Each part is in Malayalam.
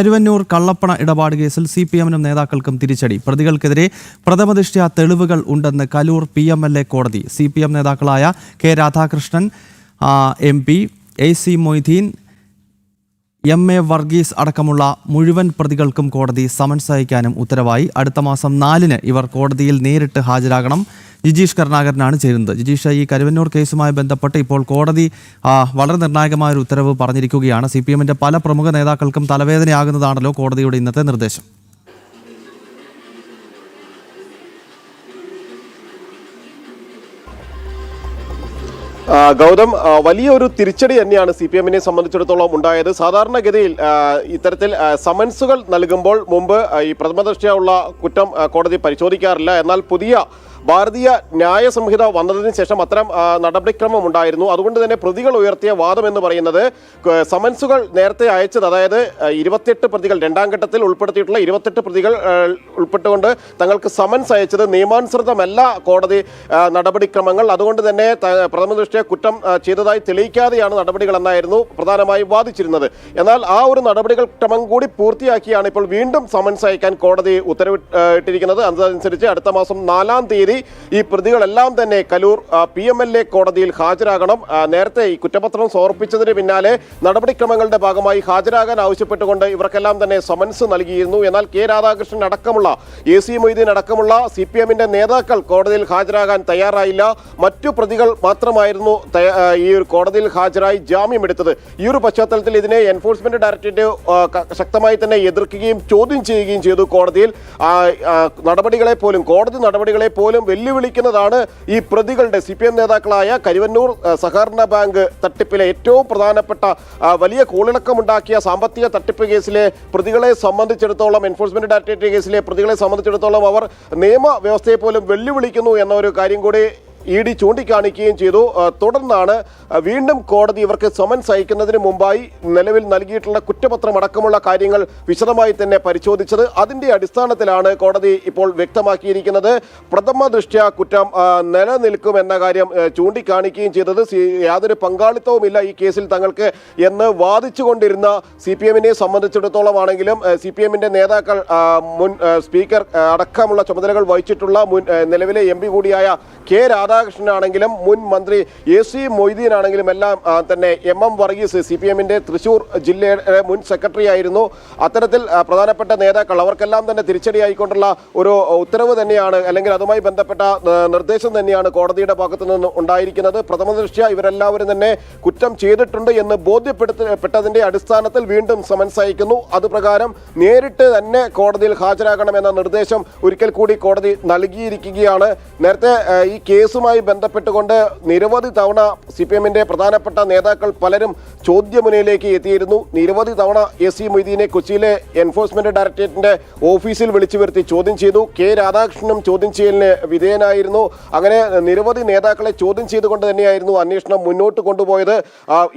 കരുവന്നൂർ കള്ളപ്പണ ഇടപാട് കേസിൽ CPM-നും നേതാക്കൾക്കും തിരിച്ചടി. പ്രതികൾക്കെതിരെ പ്രഥമദൃഷ്ട്യാ തെളിവുകൾ ഉണ്ടെന്ന് കലൂർ PMLA കോടതി. CPM നേതാക്കളായ K Radhakrishnan MP, AC Moideen, MA Varghese അടക്കമുള്ള മുഴുവൻ പ്രതികൾക്കും കോടതി സമൻസ് അയക്കാനും ഉത്തരവായി. അടുത്ത മാസം 4-ന് ഇവർ കോടതിയിൽ നേരിട്ട് ഹാജരാകണം. ജിജീഷ് കരുണാകരനാണ് ചേരുന്നത്. ജിജീഷ്, ഈ കരുവന്നൂർ കേസുമായി ബന്ധപ്പെട്ട് ഇപ്പോൾ കോടതി വളരെ നിർണായകമായ ഒരു ഉത്തരവ് പറഞ്ഞിരിക്കുകയാണ്. CPM-ന്റെ പല പ്രമുഖ നേതാക്കൾക്കും തലവേദനയാകുന്നതാണല്ലോ കോടതിയുടെ ഇന്നത്തെ നിർദ്ദേശം. ഗൗതം, വലിയൊരു തിരിച്ചടി തന്നെയാണ് CPM-നെ സംബന്ധിച്ചിടത്തോളം ഉണ്ടായത്. സാധാരണഗതിയിൽ ഇത്തരത്തിൽ സമൻസുകൾ നൽകുമ്പോൾ മുമ്പ് ഈ പ്രഥമദൃഷ്ട്യാ ഉള്ള കുറ്റം കോടതി പരിശോധിക്കാറില്ല. എന്നാൽ പുതിയ ഭാരതീയ ന്യായ സംഹിത വന്നതിന് ശേഷം അത്തരം നടപടിക്രമം ഉണ്ടായിരുന്നു. അതുകൊണ്ട് തന്നെ പ്രതികൾ ഉയർത്തിയ വാദം എന്ന് പറയുന്നത് സമൻസുകൾ നേരത്തെ അയച്ചത്, അതായത് 28 പ്രതികൾ, രണ്ടാം ഘട്ടത്തിൽ ഉൾപ്പെടുത്തിയിട്ടുള്ള 28 പ്രതികൾ ഉൾപ്പെട്ടുകൊണ്ട് തങ്ങൾക്ക് സമൻസ് അയച്ചത് നിയമാനുസൃതമല്ല കോടതി നടപടിക്രമങ്ങൾ. അതുകൊണ്ട് തന്നെ പ്രഥമദൃഷ്ട്യാ കുറ്റം ചെയ്തതായി തെളിയിക്കാതെയാണ് നടപടികൾ എന്നായിരുന്നു പ്രധാനമായും വാദിച്ചിരുന്നത്. എന്നാൽ ആ ഒരു നടപടികൾ ക്രമം കൂടി പൂർത്തിയാക്കിയാണ് ഇപ്പോൾ വീണ്ടും സമൻസ് അയക്കാൻ കോടതി ഉത്തരവിട്ടിരിക്കുന്നത്. അതനുസരിച്ച് അടുത്ത മാസം 4-ാം തീയതി ഈ പ്രതികളെല്ലാം തന്നെ കലൂർ PMLA കോടതിയിൽ ഹാജരാകണം. നേരത്തെ ഈ കുറ്റപത്രം സമർപ്പിച്ചതിന് പിന്നാലെ നടപടിക്രമങ്ങളുടെ ഭാഗമായി ഹാജരാകാൻ ആവശ്യപ്പെട്ടുകൊണ്ട് ഇവർക്കെല്ലാം തന്നെ സമൻസ് നൽകിയിരുന്നു. എന്നാൽ കെ രാധാകൃഷ്ണൻ അടക്കമുള്ള AC മൊയ്തീൻ അടക്കമുള്ള CPM-ന്റെ നേതാക്കൾ കോടതിയിൽ ഹാജരാകാൻ തയ്യാറായില്ല. മറ്റു പ്രതികൾ മാത്രമായിരുന്നു ഈ ഒരു കോടതിയിൽ ഹാജരായി ജാമ്യമെടുത്തത്. ഈ ഒരു പശ്ചാത്തലത്തിൽ ഇതിനെ എൻഫോഴ്സ്മെന്റ് ഡയറക്ടറേറ്റ് ശക്തമായി തന്നെ എതിർക്കുകയും ചോദ്യം ചെയ്യുകയും ചെയ്തു. കോടതിയിൽ കോടതി നടപടികളെ പോലും വെല്ലുവിളിക്കുന്നതാണ് ഈ പ്രതികളുടെ CPM നേതാക്കളായ കരുവന്നൂർ സഹകരണ ബാങ്ക് തട്ടിപ്പിലെ ഏറ്റവും പ്രധാനപ്പെട്ട വലിയ കോളിളക്കമുണ്ടാക്കിയ സാമ്പത്തിക തട്ടിപ്പ് കേസിലെ പ്രതികളെ സംബന്ധിച്ചിടത്തോളം, എൻഫോഴ്സ്മെന്റ് ഡയറക്ടറേറ്റ് കേസിലെ പ്രതികളെ സംബന്ധിച്ചിടത്തോളം അവർ നിയമവ്യവസ്ഥയെ പോലും വെല്ലുവിളിക്കുന്നു എന്ന ഒരു കാര്യം കൂടി ED ചൂണ്ടിക്കാണിക്കുകയും ചെയ്തു. തുടർന്നാണ് വീണ്ടും കോടതി ഇവർക്ക് സമൻസ് അയക്കുന്നതിന് മുമ്പായി നിലവിൽ നൽകിയിട്ടുള്ള കുറ്റപത്രം അടക്കമുള്ള കാര്യങ്ങൾ വിശദമായി തന്നെ പരിശോധിച്ചത്. അതിന്റെ അടിസ്ഥാനത്തിലാണ് കോടതി ഇപ്പോൾ വ്യക്തമാക്കിയിരിക്കുന്നത് പ്രഥമ ദൃഷ്ട്യാ കുറ്റം നിലനിൽക്കുമെന്ന കാര്യം ചൂണ്ടിക്കാണിക്കുകയും ചെയ്തത്. യാതൊരു പങ്കാളിത്തവുമില്ല ഈ കേസിൽ തങ്ങൾക്ക് എന്ന് വാദിച്ചുകൊണ്ടിരുന്ന CPM-നെ സംബന്ധിച്ചിടത്തോളം ആണെങ്കിലും CPM-ന്റെ നേതാക്കൾ, മുൻ സ്പീക്കർ അടക്കമുള്ള ചുമതലകൾ വഹിച്ചിട്ടുള്ള മുൻ നിലവിലെ MP കൂടിയായ കെ രാധാകൃഷ്ണനാണെങ്കിലും മുൻ മന്ത്രി AC മൊയ്തീൻ ആണെങ്കിലും എല്ലാം തന്നെ MM വർഗീസ് CPM-ന്റെ തൃശൂർ ജില്ലയുടെ മുൻ സെക്രട്ടറി ആയിരുന്നു. അത്തരത്തിൽ പ്രധാനപ്പെട്ട നേതാക്കൾ, അവർക്കെല്ലാം തന്നെ തിരിച്ചടിയായിക്കൊണ്ടുള്ള ഒരു ഉത്തരവ് തന്നെയാണ്, അല്ലെങ്കിൽ അതുമായി ബന്ധപ്പെട്ട നിർദ്ദേശം തന്നെയാണ് കോടതിയുടെ ഭാഗത്തു നിന്ന് ഉണ്ടായിരിക്കുന്നത്. പ്രഥമദൃഷ്ട്യാ ഇവരെല്ലാവരും തന്നെ കുറ്റം ചെയ്തിട്ടുണ്ട് എന്ന് ബോധ്യപ്പെട്ടതിന്റെ അടിസ്ഥാനത്തിൽ വീണ്ടും സമൻസ് അയക്കുന്നു. അതുപ്രകാരം നേരിട്ട് തന്നെ കോടതിയിൽ ഹാജരാകണമെന്ന നിർദ്ദേശം ഒരിക്കൽ കൂടി കോടതി നൽകിയിരിക്കുകയാണ്. നേരത്തെ ഈ കേസുമായി ബന്ധപ്പെട്ടുകൊണ്ട് നിരവധി തവണ CPM-ന്റെ പ്രധാനപ്പെട്ട നേതാക്കൾ പലരും ചോദ്യമുനയിലേക്ക് എത്തിയിരുന്നു. നിരവധി തവണ AC മൊയ്തീനെ കൊച്ചിയിലെ എൻഫോഴ്സ്മെന്റ് ഡയറക്ടറേറ്റിന്റെ ഓഫീസിൽ വിളിച്ചു വരുത്തി ചോദ്യം ചെയ്തു. കെ രാധാകൃഷ്ണനും ചോദ്യം ചെയ്യലിന് വിധേയനായിരുന്നു. അങ്ങനെ നിരവധി നേതാക്കളെ ചോദ്യം ചെയ്തുകൊണ്ട് തന്നെയായിരുന്നു അന്വേഷണം മുന്നോട്ട് കൊണ്ടുപോയത്.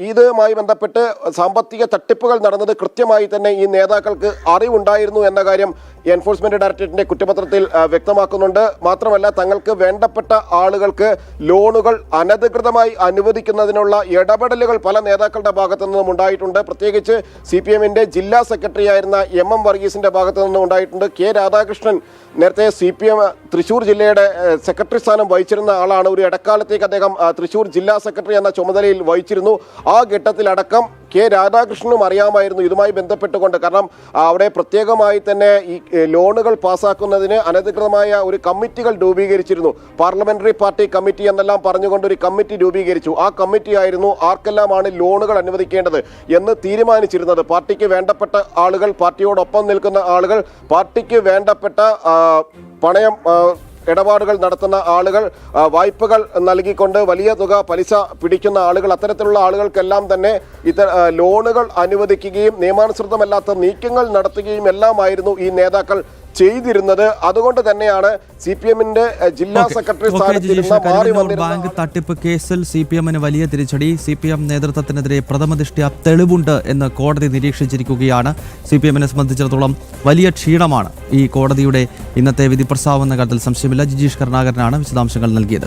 ഇതുമായി ബന്ധപ്പെട്ട് സാമ്പത്തിക തട്ടിപ്പുകൾ നടന്നത് കൃത്യമായി തന്നെ ഈ നേതാക്കൾക്ക് അറിവുണ്ടായിരുന്നു എന്ന കാര്യം എൻഫോഴ്സ്മെന്റ് ഡയറക്ടറേറ്റിന്റെ കുറ്റപത്രത്തിൽ വ്യക്തമാക്കുന്നുണ്ട്. മാത്രമല്ല, തങ്ങൾക്ക് വേണ്ടപ്പെട്ട ആളുകൾക്ക് ലോണുകൾ അനധികൃതമായി അനുവദിക്കുന്നതിനുള്ള ഇടപെടലുകൾ പല നേതാക്കളുടെ ഭാഗത്തു നിന്നും ഉണ്ടായിട്ടുണ്ട്. പ്രത്യേകിച്ച് CPM-ന്റെ ജില്ലാ സെക്രട്ടറി ആയിരുന്ന MM വർഗീസിന്റെ ഭാഗത്തു നിന്നും ഉണ്ടായിട്ടുണ്ട്. കെ രാധാകൃഷ്ണൻ നേരത്തെ CPM തൃശൂർ ജില്ലയുടെ സെക്രട്ടറി സ്ഥാനം വഹിച്ചിരുന്ന ആളാണ്. ഒരു ഇടക്കാലത്തേക്ക് അദ്ദേഹം തൃശൂർ ജില്ലാ സെക്രട്ടറി എന്ന ചുമതലയിൽ വഹിച്ചിരുന്നു. ആ ഘട്ടത്തിലടക്കം കെ രാധാകൃഷ്ണനും അറിയാമായിരുന്നു ഇതുമായി ബന്ധപ്പെട്ടുകൊണ്ട്. കാരണം അവിടെ പ്രത്യേകമായി തന്നെ ഈ ലോണുകൾ പാസ്സാക്കുന്നതിന് അനധികൃതമായ ഒരു കമ്മിറ്റികൾ രൂപീകരിച്ചിരുന്നു. പാർലമെന്ററി പാർട്ടി കമ്മിറ്റി എന്നെല്ലാം പറഞ്ഞുകൊണ്ട് ഒരു കമ്മിറ്റി രൂപീകരിച്ചു. ആ കമ്മിറ്റി ആയിരുന്നു ആർക്കെല്ലാമാണ് ലോണുകൾ അനുവദിക്കേണ്ടത് എന്ന് തീരുമാനിച്ചിരുന്നത്. പാർട്ടിക്ക് വേണ്ടപ്പെട്ട ആളുകൾ, പാർട്ടിയോടൊപ്പം നിൽക്കുന്ന ആളുകൾ, പാർട്ടിക്ക് വേണ്ടപ്പെട്ട പണയം ഇടപാടുകൾ നടത്തുന്ന ആളുകൾ, വായ്പകൾ നൽകിക്കൊണ്ട് വലിയ തുക പലിശ പിടിക്കുന്ന ആളുകൾ, അത്തരത്തിലുള്ള ആളുകൾക്കെല്ലാം തന്നെ ലോണുകൾ അനുവദിക്കുകയും നിയമാനുസൃതമല്ലാത്ത നീക്കങ്ങൾ നടത്തുകയും എല്ലാമായിരുന്നു ഈ നേതാക്കൾ ചെയ്തിരുന്നത്. അതുകൊണ്ട് തന്നെയാണ് CPM-ന്റെ ജില്ലാ സെക്രട്ടറി സ്ഥാനത്തിരുന്ന മാറി വന്നിരുന്ന ബാങ്ക് തട്ടിപ്പ് കേസിൽ CPM-ന് വലിയ തിരിച്ചടി. CPM നേതൃത്വത്തിനെതിരെ പ്രഥമദൃഷ്ട്യാ തെളിവുണ്ട് എന്ന് കോടതി നിരീക്ഷിച്ചിരിക്കുകയാണ്. CPM-നെ സംബന്ധിച്ചിടത്തോളം വലിയ ക്ഷീണമാണ് ഈ കോടതിയുടെ ഇന്നത്തെ വിധി പ്രസ്താവന കാര്യത്തിൽ സംശയമില്ല. ജിജീഷ് കരുണാകരനാണ് വിശദാംശങ്ങൾ നൽകിയത്.